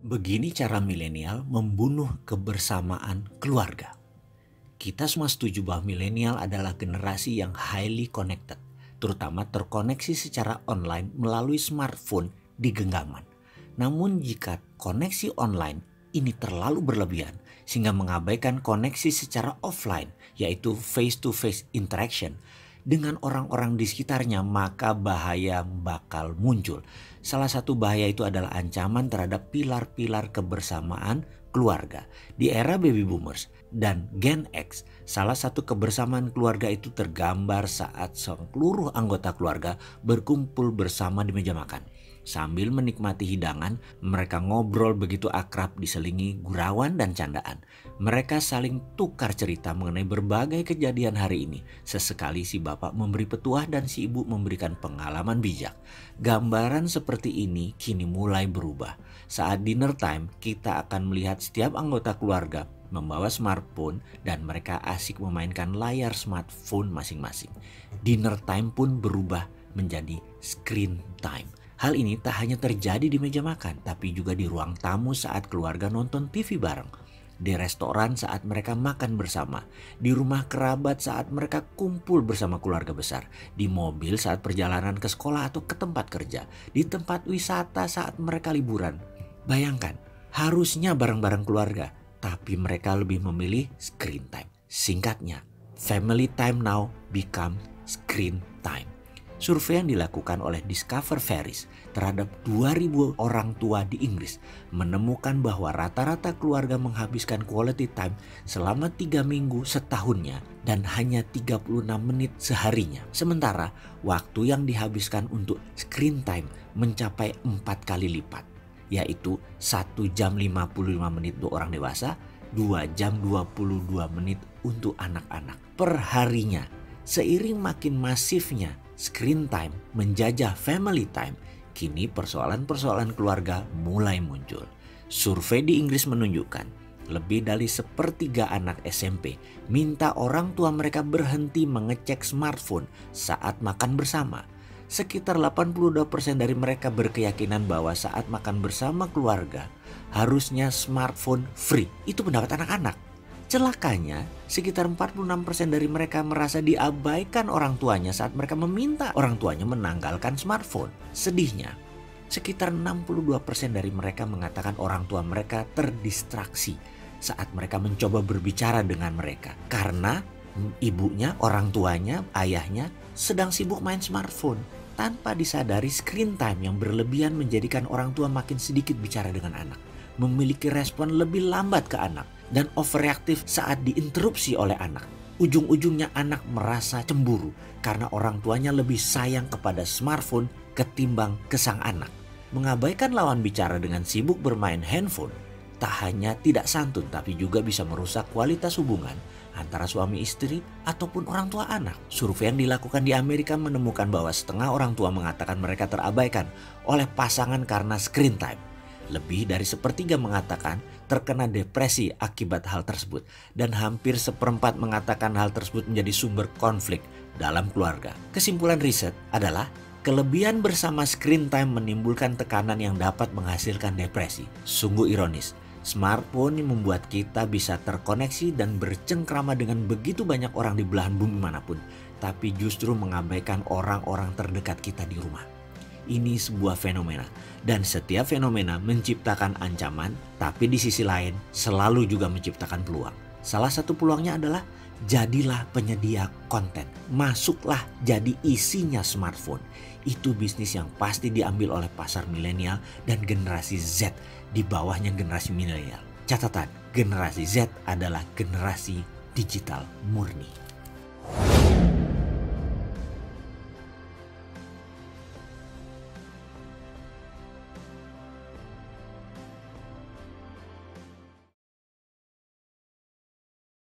Begini cara milenial membunuh kebersamaan keluarga. Kita semua setuju bahwa milenial adalah generasi yang highly connected, terutama terkoneksi secara online melalui smartphone di genggaman. Namun jika koneksi online ini terlalu berlebihan sehingga mengabaikan koneksi secara offline, yaitu face-to-face interaction dengan orang-orang di sekitarnya, maka bahaya bakal muncul. Salah satu bahaya itu adalah ancaman terhadap pilar-pilar kebersamaan keluarga. Di era baby boomers dan Gen X, salah satu kebersamaan keluarga itu tergambar saat seluruh anggota keluarga berkumpul bersama di meja makan. Sambil menikmati hidangan, mereka ngobrol begitu akrab diselingi gurauan dan candaan. Mereka saling tukar cerita mengenai berbagai kejadian hari ini. Sesekali si bapak memberi petuah dan si ibu memberikan pengalaman bijak. Gambaran seperti ini kini mulai berubah. Saat dinner time, kita akan melihat setiap anggota keluarga membawa smartphone dan mereka asik memainkan layar smartphone masing-masing. Dinner time pun berubah menjadi screen time. Hal ini tak hanya terjadi di meja makan, tapi juga di ruang tamu saat keluarga nonton TV bareng, di restoran saat mereka makan bersama, di rumah kerabat saat mereka kumpul bersama keluarga besar, di mobil saat perjalanan ke sekolah atau ke tempat kerja, di tempat wisata saat mereka liburan. Bayangkan, harusnya bareng-bareng keluarga, tapi mereka lebih memilih screen time. Singkatnya, family time now become screen time. Survei yang dilakukan oleh Discover Ferris terhadap 2.000 orang tua di Inggris menemukan bahwa rata-rata keluarga menghabiskan quality time selama 3 minggu setahunnya dan hanya 36 menit seharinya. Sementara waktu yang dihabiskan untuk screen time mencapai 4 kali lipat, yaitu 1 jam 55 menit untuk orang dewasa, 2 jam 22 menit untuk anak-anak per harinya. Seiring makin masifnya screen time menjajah family time, kini persoalan-persoalan keluarga mulai muncul. Survei di Inggris menunjukkan lebih dari sepertiga anak SMP minta orang tua mereka berhenti mengecek smartphone saat makan bersama. Sekitar 82% dari mereka berkeyakinan bahwa saat makan bersama keluarga harusnya smartphone free. Itu pendapat anak-anak. Celakanya, sekitar 46% dari mereka merasa diabaikan orang tuanya saat mereka meminta orang tuanya menanggalkan smartphone. Sedihnya, sekitar 62% dari mereka mengatakan orang tua mereka terdistraksi saat mereka mencoba berbicara dengan mereka. Karena ibunya, orang tuanya, ayahnya sedang sibuk main smartphone. Tanpa disadari, screen time yang berlebihan menjadikan orang tua makin sedikit bicara dengan anak, memiliki respon lebih lambat ke anak, dan overreaktif saat diinterupsi oleh anak. Ujung-ujungnya anak merasa cemburu karena orang tuanya lebih sayang kepada smartphone ketimbang ke sang anak. Mengabaikan lawan bicara dengan sibuk bermain handphone tak hanya tidak santun, tapi juga bisa merusak kualitas hubungan antara suami istri ataupun orang tua anak. Survei yang dilakukan di Amerika menemukan bahwa setengah orang tua mengatakan mereka terabaikan oleh pasangan karena screen time. Lebih dari sepertiga mengatakan terkena depresi akibat hal tersebut, dan hampir seperempat mengatakan hal tersebut menjadi sumber konflik dalam keluarga. Kesimpulan riset adalah kelebihan bersama screen time menimbulkan tekanan yang dapat menghasilkan depresi. Sungguh ironis, smartphone yang membuat kita bisa terkoneksi dan bercengkrama dengan begitu banyak orang di belahan bumi manapun, tapi justru mengabaikan orang-orang terdekat kita di rumah. Ini sebuah fenomena, dan setiap fenomena menciptakan ancaman, tapi di sisi lain selalu juga menciptakan peluang. Salah satu peluangnya adalah jadilah penyedia konten, masuklah jadi isinya smartphone. Itu bisnis yang pasti diambil oleh pasar milenial dan generasi Z di bawahnya generasi milenial. Catatan, generasi Z adalah generasi digital murni.